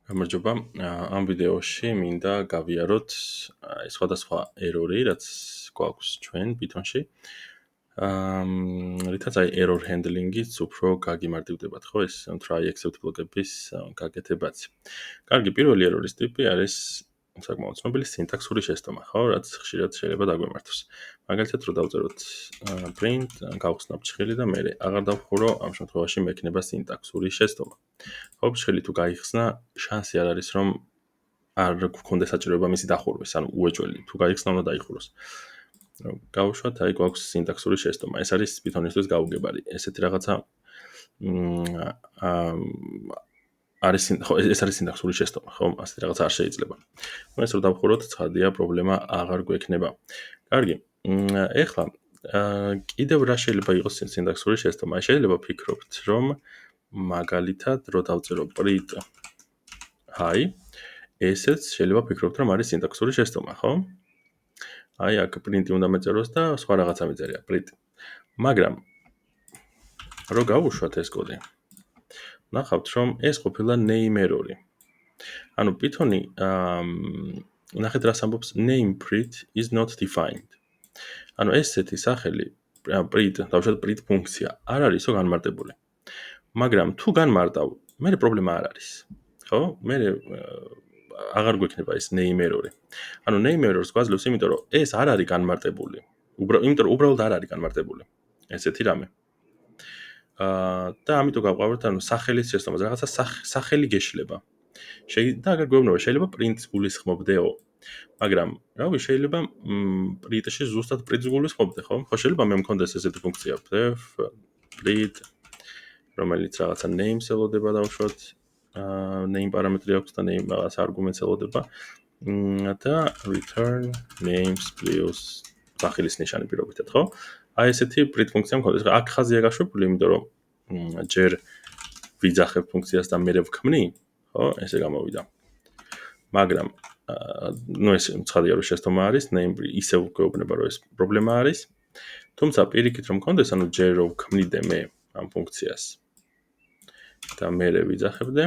გამარჯობა. ამ ვიდეოში მინდა გავიაროთ სხვადასხვა ერორი, რაც გვაქვს ჩვენ Python-ში. რითაც error handling-იც უფრო გაგიმარტივდებათ, ხო, ეს try except ბლოკების გაკეთებაც. კარგი, პირველი ერორის ტიპი არის საკმაოდ ცნობილი სინტაქსური შეცდომა, ხო, რაც ხშირად შეიძლება დაგვემართოს. მაგალითად, რომ დავწეროთ print, გავხსნა ფრჩხილი და მე აღარ დავხურო, ამ შემთხვევაში მექნება სინტაქსური შეცდომა. ხო, ფრჩხილი თუ გაიხსნა, შანსი არ არის, რომ არ გქონდეს საჭიროება მისი დახურვის, ანუ უეჭველი, თუ გაიხსნა, უნდა დაიხუროს. გავუშვათ, გვაქვს სინტაქსური შეცდომა. ეს არის Python-ისთვის გაუგებარი. ესეთი რაღაცა არის ეს არის სინტაქსური შეცდომა, ხო? ასეთი რაღაცა არ შეიძლება. ეს რომ დავხუროთ, ცხადია, პრობლემა აღარ გვექნება. კარგი. ეხლა კიდევ რა შეიძლება იყოს სინტაქსური შეცდომა? შეიძლება ვფიქრობთ, რომ მაგალითად, რო დავწერო print hi, ესეც შეიძლება ვფიქრობთ, რომ არის სინტაქსური შეცდომა, ხო? აქ print უნდა მეწეროს და სხვა რაღაცა მიწერია print. მაგრამ რო გავუშვათ ეს კოდი, ნახავთ, რომ ეს ყოფილა name error-ი. ანუ Python-ი ნახეთ რას ამბობს name print is not defined. ანუ ესეთი სახელი print, დავუშვათ print ფუნქცია არ არისო განმარტებული. მაგრამ თუ განმარტავ, მე პრობლემა არ არის. ხო? მე აღარ გვექნება ეს name error-ი. ანუ name error-ს გვაძლევს, იმიტომ რომ ეს არ არის განმარტებული. იმიტომ რომ უბრალოდ არ არის განმარტებული. ესეთი რამე. და ამიტომ გავყავართ, ანუ სახელის შეცდომაზე რაღაცა სახელი გეშლება. და აგერ გვეუბნება, შეიძლება print-ს გულისხმობდეო. მაგრამ, რავი, შეიძლება print-ში ზუსტად print-ს გულისხმობდე, ხო? ხო, შეიძლება მე მქონდეს ესეთი ფუნქცია def print, რომელიც რაღაცა names ელოდება დავუშვათ, name პარამეტრი აქვს და name რაღაცა არგუმენტს ელოდება და return names plus სახელის ნიშანი პირობითად, ხო? აი ესეთი print ფუნქცია მქონდეს. აქ ხაზია გაშვებული, იმიტომ რომ ჯერ ვიძახებ ფუნქციას და მერე ვქმნი, ხო? ესე გამოვიდა. მაგრამ ეს ცხადია რომ შეცდომა არის, name ისევ გვეუბნება რომ ეს პრობლემა არის. თუმცა პირიქით რომ მქონდეს, ანუ ჯერ რომ ვქმნიდე მე ამ ფუნქციას და მერე ვიძახებდე,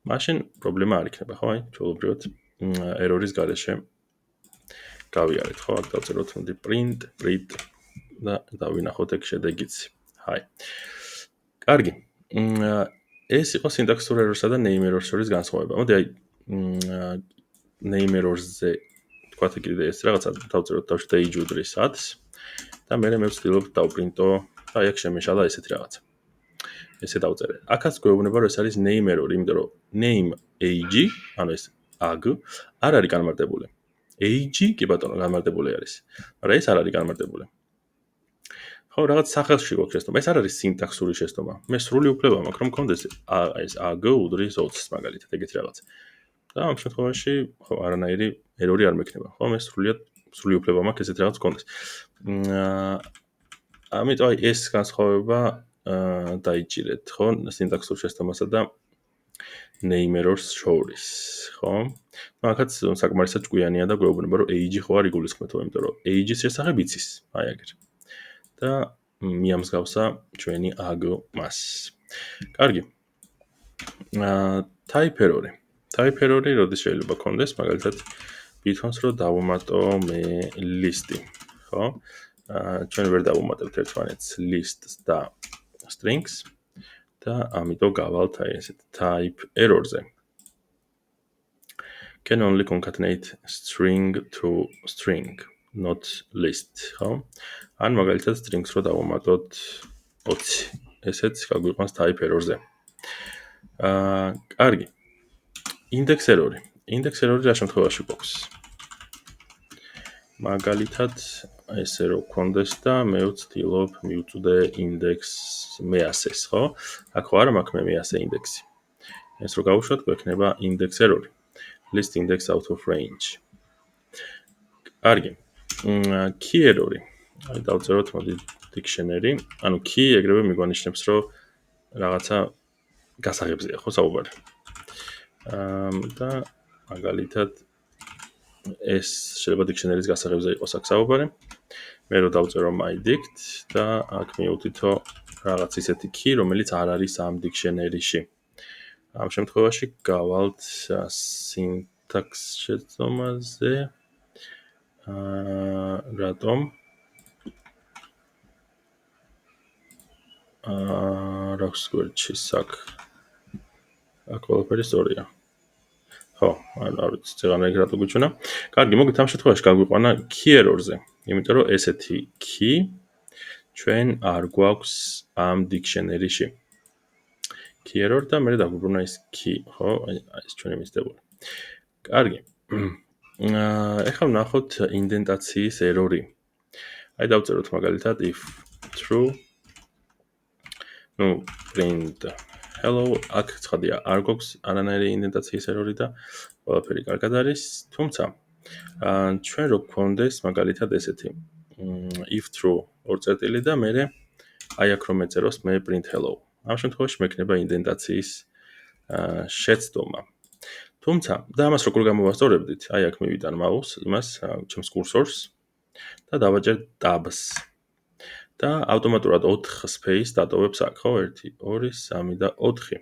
მაშინ პრობლემა არ იქნება, ხო? ჩვეულებრივად error-ის გარეშე გავიარეთ, ხო? აქ დავწეროთ print და დავინახოთ ეგ შედეგიც. Hi. კარგი. ეს იყო სინტაქსურ error-სა და name error-ს შორის განსხვავება. მოდი name errors-ზე თქვათ კიდე ეს რაღაცა დავწეროთ დავშვით age უდრისად და მე ვცდილობ დავპრინტო და აქ შემეშალა ესეთი რაღაცა. ესე დავწერე. აქაც გვეუბნება რომ ეს არის name error, იმიტომ რომ name age, ანუ ეს ag არ არის განმარტებული. age კი ბატონო განმარტებული არის. მაგრამ ეს არ არის განმარტებული. ხო, რაღაც სახელში გვაქვს შეცდომა. ეს არ არის სინტაქსური შეცდომა. მე სრული უფლება მაქვს, რომ მქონდეს ეს ag უდრის 20-ს მაგალითად, ეგეთი რაღაც. და ამ შემთხვევაში ხო არანაირი error-ი არ მექნება. ხო, მე სრული უფლება მაქვს ესეთ რაღაც მქონდეს. ამიტომ ეს განსხვავება დაიჭირეთ, ხო, სინტაქსურ შეცდომასა და name errors შორის, ხო? აქაც საკმარისად ჭკვიანია და გვეუბნება რომ age ხო არ იგულისხმეთო, იმიტომ რომ age-ის შესახებ იცის, აი აგერ. და მიამსგავსა ჩვენი ag მას. კარგი. type error-ი. Type error-ი როდის შეიძლება გქონდეს, მაგალითად Python-ს რო დავუმატო მე list-ი, ხო? ჩვენ ვერ დავუმატებთ ერთმანეთს list-ს და strings და ამიტომ გავალთ აი ესეთ type error-ზე. Can only concatenate string to string, not list, ხო? ან მაგალითად strings რო დავუმატოთ 20. ესეც გაგვიყვანს type error-ზე. კარგი. index error-ი. index error-ი რა შემთხვევაში გვაქვს? მაგალითად ესე რო გქონდეს და მე ვცდილობ მივწვდე index 100-ს, ხო? აქ ხო არა მაქვს მე 100 ინდექსი. ეს რო გავუშვათ, გვექნება index error-ი. List index out of range. კარგი. key error-ი. აი დავწეროთ მოდი dictionary. ანუ key ეგრევე მიგვანიშნებს, რომ რაღაცა გასაღებზეა, ხო, საუბარი. და მაგალითად ეს შეიძლება dictionary-ის გასაღებზე იყოს აქ საუბარი. მე რო დავწერო my dict და აქ მივუთითო რაღაც ისეთი key, რომელიც არ არის ამ dictionary-ში. ამ შემთხვევაში გავალთ სინტაქს შეცდომაზე. რატომ? როქს გვერდჩის აქ ყველაფერი სწორია. ხო, არ ვიცი, ზეგან ეგ რატო გვიჩვენა. კარგი, მოგეთ ამ შემთხვევაში გაგვიყვანა key error-ზე. იმიტომ რომ ესეთი key ჩვენ არ გვაქვს ამ dictionary-ში. key error და მე დაგვიბრუნა ის key, ხო? აი ეს ჩვენი მისდებული. კარგი. ეხლა ვნახოთ ინდენტაციის error-ი. აი დავწეროთ მაგალითად if true print hello აქ ცხადია არ გვაქვს არანაირი ინდენტაციის error-ი და ყველაფერი კარგად არის, თუმცა ჩვენ რო გვქონდეს მაგალითად ესეთი if true ორ წერტილი და მე აი აქ რომ ეწეროს მე print hello. ამ შემთხვევაში მექნება ინდენტაციის შეცდომა. თუმცა და ამას როგორ გამოვასწორებდით? აი აქ მივიტან მაუს იმას ჩემს კურსორს და დავაჭერ tabs. და ავტომატურად 4 space დატოვებს აქ, ხო? 1 2 3 და 4.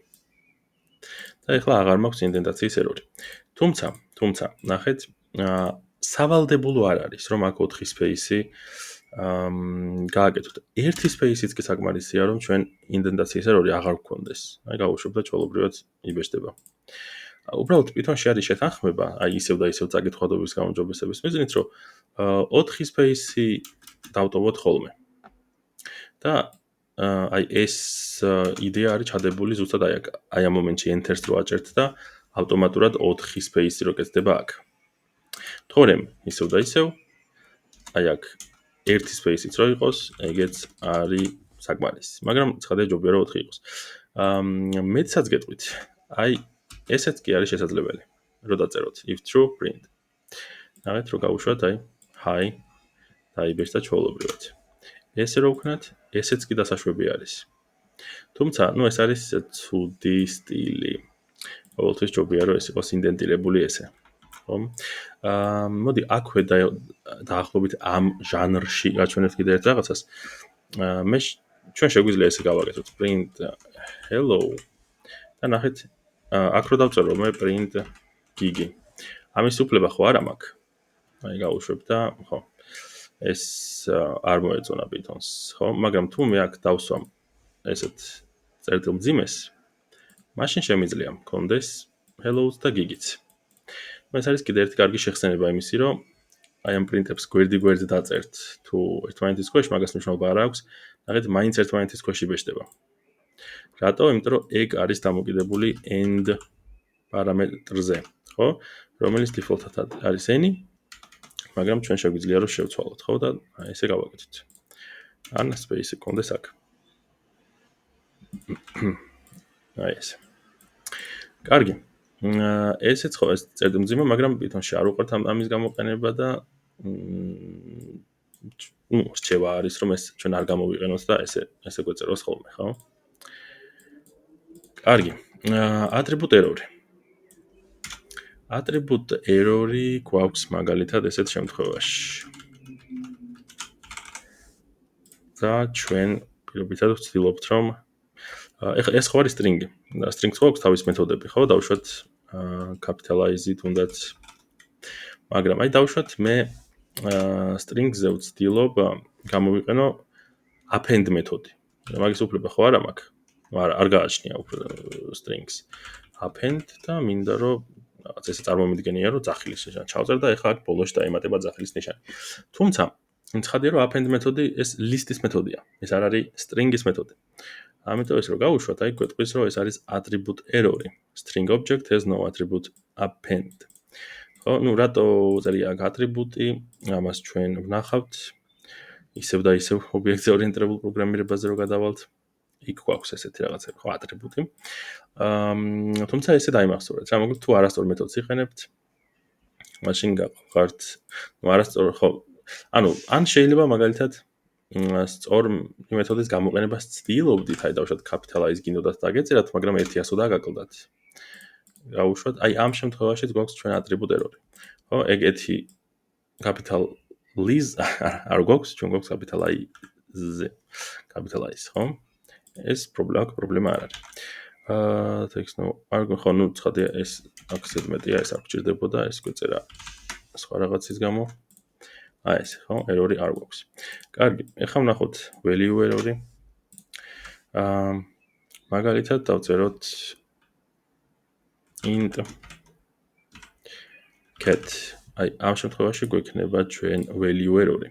და ეხლა აღარ მაქვს ინდენტაციის error-ი. თუმცა, ნახეთ, სავალდებულო არ არის, რომ აქ 4 space-ი გააკეთოთ. 1 space-იც კი საკმარისია, რომ ჩვენ ინდენტაციის error-ი აღარ გქონდეს. აი გავუშვებ და ჩვეულებრივად იბეჭდება. უბრალოდ Python-ში არის შეთანხმება, აი ისევ და ისევ წაკითხავების გამოჯობესების მიზნით, რომ 4 space-ი დავტოვოთ ხოლმე. და აი ეს იდეა არის ჩადებული ზუსტად აი ამ მომენტში enter-ს რო აჭერთ და ავტომატურად 4 space-ი რო კეთდება აქ. თორემ ისევ და ისევ აი აქ 1 space-იც რო იყოს, ეგეც არის საკმარისი. მაგრამ ცხადია ჯობია რომ 4 იყოს. მეცაც გეტყვით. აი ესეც კი არის შესაძლებელი. რო დაწეროთ if true print. ნახეთ რო გავუშვათ აი hi დაიბეჭდა ჩვეულებრივად. ესე რო ვქნათ, ესეც კი დასაშვები არის. თუმცა, ეს არის ცუდი სტილი. ყოველთვის ჯობია რომ ეს იყოს ინდენტირებული ესე. ხო? მოდი აქვე დაახლოებით ამ ჟანრში გაჩვენებთ კიდე ერთ რაღაცას. ჩვენ შეგვიძლია ესე გავაკეთოთ print hello და ნახეთ აქ რო დავწერო მე print gigi. ამის უფლება ხო არა მაქვს? აი გავუშვებ და ხო. ეს არ მოეწონა Python-ს, ხო? მაგრამ თუ მე აქ დავსვამ ესეთ წერტილ მძიმეს, მაშინ შემიძლია მქონდეს hello-ს და gigi-ც. ეს არის კიდე ერთი კარგი შეხსენება იმისი, რომ აი ამ პრინტებს გვერდი-გვერდი დაწერთ, თუ ერთმანეთის ქვეშ მაგას მნიშვნელობა არ აქვს, ნახეთ, მაინც ერთმანეთის ქვეშ იბეჭდება. რატო? იმიტომ რომ ეგ არის დამოკიდებული end პარამეტრზე, ხო? რომელიც default-ად არის n-ი, მაგრამ ჩვენ შეგვიძლია რომ შევცვალოთ, ხო? და აი ესე გავაკეთოთ. ან space-ი გქონდეს აქ. აი ეს. კარგი. ესეც ხო ეს წერტილმძიმე, მაგრამ Python-ში არ უყვართ ამის გამოყენება და რჩევა არის რომ ეს ჩვენ არ გამოვიყენოთ და ესე გვეწეროს ხოლმე, ხო? კარგი. attribute error-ი. attribute error-ი გვაქვს მაგალითად ესეთ შემთხვევაში. და ჩვენ პირობითად ვცდილობთ რომ ეხლა ეს ხო არის string-ი. string-ს გვაქვს თავის მეთოდები, ხო? დავუშვათ capitalize-ი თუნდაც. მაგრამ აი დავუშვათ მე string-ზე ვცდილობ გამოვიყენო append მეთოდი. მაგის უფლება ხო არა მაქვს? არ გააჩნია strings. append და მინდა რომ რაღაც ესე წარმომიდგენია რომ ძახილის ნიშანი ჩავწერ და ეხლა აქ ბოლოში დაემატება ძახილის ნიშანი. თუმცა ცხადია რომ append მეთოდი ეს list-ის მეთოდია. ეს არ არის string-ის მეთოდი. ამიტომ ეს რო გავუშვათ, აი გვეტყვის რომ ეს არის attribute error-ი. String object has no attribute append. ხო, რატო წერია აქ attribute-ი? ამას ჩვენ ვნახავთ. ისევ და ისევ ობიექტზე ორიენტირებულ პროგრამირებაზე რო გადავალთ, იქ გვაქვს ესეთი რაღაცები, ხო, attribute-ი. თუმცა ესე დაიმახსოვრეთ, რა მოკლედ თუ არასწორ მეთოდს იყენებთ, მაშინ გაყვართ, არასწორ ხო, ან შეიძლება მაგალითად სწორ მეთოდის გამოყენებას ცდილობდით, აი დავუშვათ capitalize გინდოდათ დაგეწერათ, მაგრამ 100-ო დაგაკლდათ. გავუშვათ, აი ამ შემთხვევაშიც გვაქვს ჩვენ attribute error-ი. ხო, ეგეთი capitalize არ გვაქვს, ჩვენ გვაქვს capitalize, ხო? ეს პრობლემა არ არის. ტექსტ არ ხო ნუ ცხადია ეს აქცენტ მეტია ეს არ გჭირდებოდა ეს გვეწერა სხვა რაღაცის გამო ეს ხო ერორი არ გვაქვს კარგი ეხლა ვნახოთ value error-ი მაგალითად დავწეროთ int cat აი ამ შემთხვევაში გვექნება ჩვენ value error-ი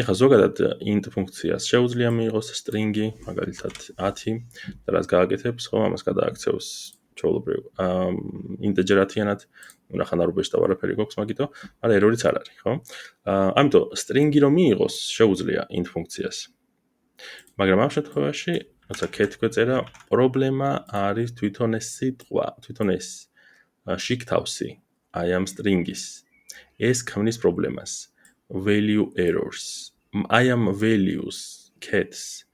ეხლა ზოგადად int ფუნქციას შეუძლია მიიღოს string-ი მაგალითად 10 და რაც გააკეთებს ხო ამას გადააქცევს ჩვეულებრივ ინტეჯერათიანად ნახან არუბეშ და ვარაფერი გვაქვს მაგითო მაგრამ ერორიც არ არის ხო ამიტომ string-ი რომ მიიღოს შეუძლია int ფუნქციას მაგრამ ამ შემთხვევაში როცა cat გვეწერა პრობლემა არის თვითონ ეს სიტყვა თვითონ ეს შიგთავსი აი ამ string-ის ეს ქმნის პრობლემას value errors I am values cats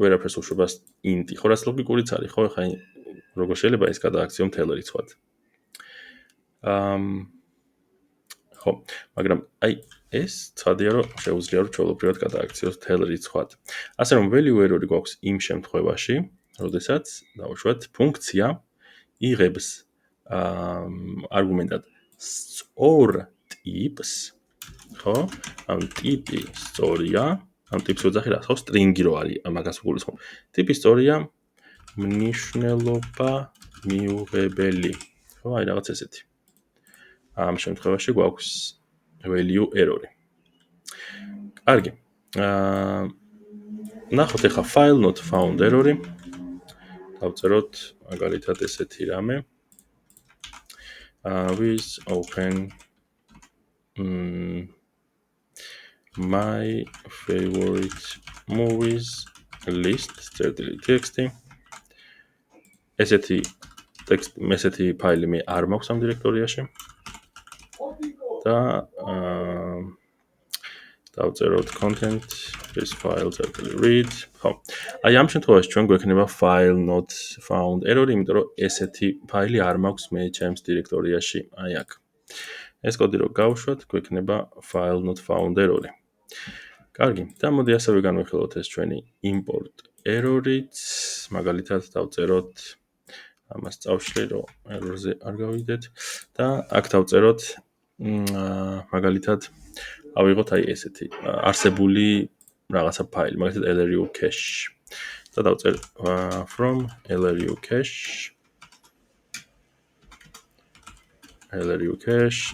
ვერაფერს უშვებას int ხო რაც ლოგიკურიც არის ხო ხა როგორ შეიძლება ეს გადააქციო მთელ რიცხვად ხო მაგრამ აი ეს ცხადია რომ შეუძლია რომ ჩვეულებრივად გადააქციოს მთელ რიცხვად ასე რომ value error-ი გვაქვს იმ შემთხვევაში როდესაც დავუშვათ ფუნქცია იღებს არგუმენტად სწორ ტიპს ხო ამ ტიპი სწორია ამ ტიპს ვეძახი რა ხო string-ი რო არის მაგას ვგულისხმობ ტიპი სწორია მნიშვნელობა მიუღებელი ხო აი რაღაც ესეთი ამ შემთხვევაში გვაქვს value error-ი კარგი ნახოთ ახლა file not found error-ი დავწეროთ მაგალითად ესეთი რამე with open my favorite movies list წერტილი ტექსტი ესეთი ფაილი მე არ მაქვს ამ დირექტორიაში და დავწეროთ content this file წერტილი read ხო აი ამ შემთხვევაში ჩვენ გვექნება file not found error იმიტომ რომ ესეთი ფაილი არ მაქვს მე ჩემს დირექტორიაში აი აქ ეს კოდი რო გავუშვათ გვექნება file not found error-ი კარგი და მოდი ასევე განვიხილოთ ეს ჩვენი import error-იც მაგალითად დავწეროთ ამას წავშლი რომ error-ზე არ გავიდეთ და აქ დავწეროთ მაგალითად ავიღოთ აი ესეთი არსებული რაღაცა ფაილი მაგალითად LRU cache და დავწერ from LRU cache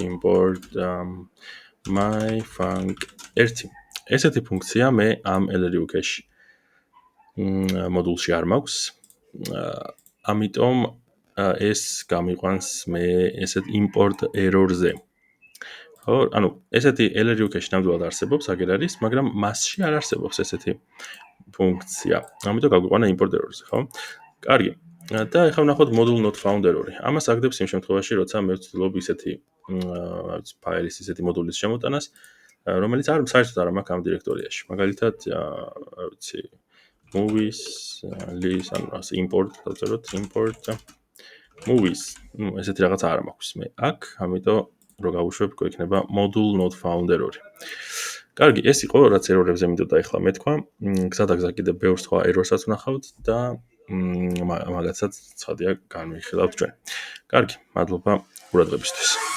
import my func 1 ესეთი ფუნქცია მე ამ LRU cache მოდულში არ მაქვს ამიტომ ეს გამიყვანს მე ესეთ import error-ზე ხო ანუ ესეთი LRU cache ნამდვილად არსებობს აგერ არის მაგრამ მასში არ არსებობს ესეთი ფუნქცია ამიტომ გაგვიყვანა import error-ზე ხო კარგი და ახლა ვნახოთ module not found error-ი ამას აგდებს იმ შემთხვევაში როცა მე ვცდილობ ისეთი ფაილის ისეთი მოდულის შემოტანას რომელიც საერთოდ არ მაქვს ამ დირექტორიაში მაგალითად ვიცი movies list ანუ import დავწეროთ import movies ესეთი რაღაც არ მაქვს მე აქ ამიტომ რო გავუშვებ გვექნება module not found error-ი კარგი ეს იყო რაც ერორებზე მინდოდა ახლა მეთქვა გზადაგზა კიდე ბევრ სხვა ერორსაც ვნახავთ და მაგაცაც ცხადია განვიხილავთ ჩვენ კარგი მადლობა ყურადღებისთვის